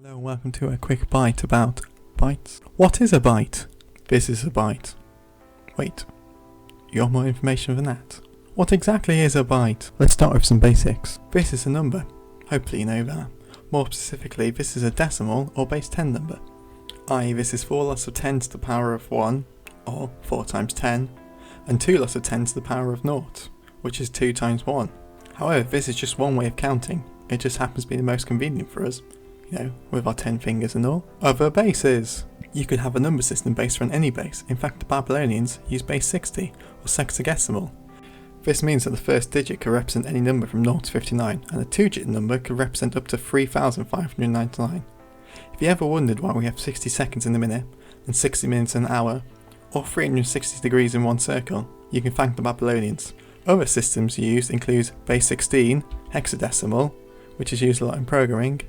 Hello and welcome to a quick byte about bytes. What is a byte? This is a byte. Wait, you want more information than that? What exactly is a byte? Let's start with some basics. This is a number. Hopefully you know that. More specifically, this is a decimal or base 10 number. I.e. this is 4 lots of 10 to the power of 1, or 4 times 10, and 2 lots of 10 to the power of 0, which is 2 times 1. However, this is just one way of counting. It just happens to be the most convenient for us. With our 10 fingers and all. Other bases. You could have a number system based on any base. In fact, the Babylonians used base 60, or sexagesimal. This means that the first digit could represent any number from 0 to 59, and a 2-digit number could represent up to 3,599. If you ever wondered why we have 60 seconds in a minute, and 60 minutes in an hour, or 360 degrees in one circle, you can thank the Babylonians. Other systems used include base 16, hexadecimal, which is used a lot in programming,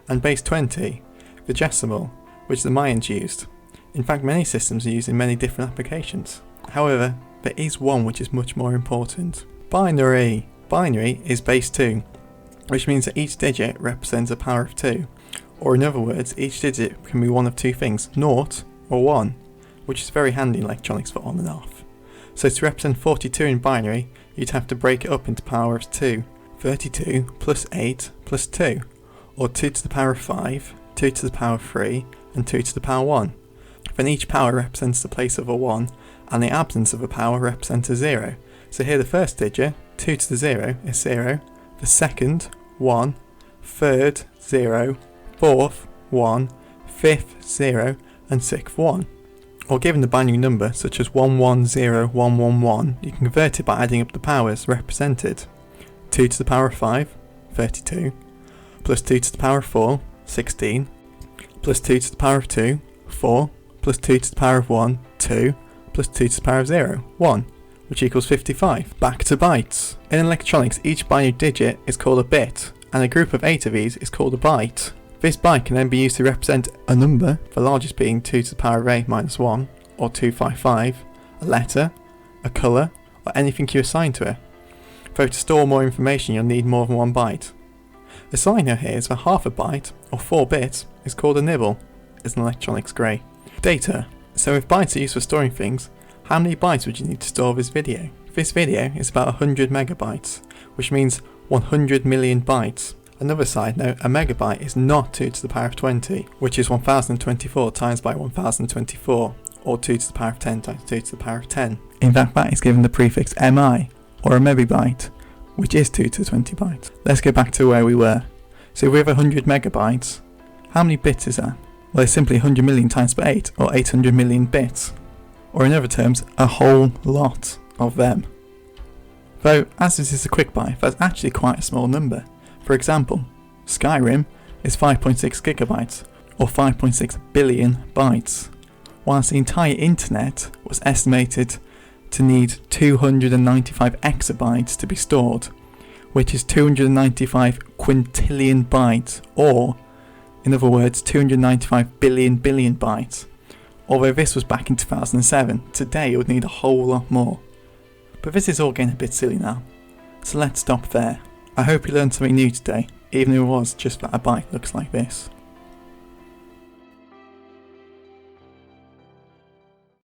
and base 20, the decimal, which the Mayans used. In fact, many systems are used in many different applications. However, there is one which is much more important. Binary. Binary is base 2, which means that each digit represents a power of 2. Or in other words, each digit can be one of two things, 0 or 1, which is very handy in electronics for on and off. So to represent 42 in binary, you'd have to break it up into power of 2. 32 plus 8 plus 2. Or 2 to the power of 5, 2 to the power of 3, and 2 to the power 1. Then each power represents the place of a 1, and the absence of a power represents a 0. So here the first digit, 2 to the 0, is 0, the second, 1, third, 0, fourth, 1, fifth, 0, and sixth, 1. Or given the binary number, such as 110111, you can convert it by adding up the powers represented. 2 to the power of 5, 32. Plus 2 to the power of 4, 16, plus 2 to the power of 2, 4, plus 2 to the power of 1, 2, plus 2 to the power of 0, 1, which equals 55. Back to bytes. In electronics, each binary digit is called a bit, and a group of 8 of these is called a byte. This byte can then be used to represent a number, the largest being 2 to the power of a minus 1, or 255, a letter, a colour, or anything you assign to it. Though to store more information you'll need more than one byte. The sign here is that half a byte, or 4 bits, is called a nibble, as in electronics grey. Data. So if bytes are used for storing things, how many bytes would you need to store this video? This video is about 100 megabytes, which means 100 million bytes. Another side note, a megabyte is not 2 to the power of 20, which is 1024 times by 1024, or 2 to the power of 10 times 2 to the power of 10. In fact, that is given the prefix mi, or a megabyte, which is 2 to the 20 bytes. Let's go back to where we were. So if we have 100 megabytes, how many bits is that? Well, it's simply 100 million times by 8, or 800 million bits. Or in other terms, a whole lot of them. Though, as this is a quick byte, that's actually quite a small number. For example, Skyrim is 5.6 gigabytes, or 5.6 billion bytes, whilst the entire internet was estimated to need 295 exabytes to be stored, which is 295 quintillion bytes, or, in other words, 295 billion bytes. Although this was back in 2007, today it would need a whole lot more. But this is all getting a bit silly now, so let's stop there. I hope you learned something new today, even if it was just that a byte looks like this.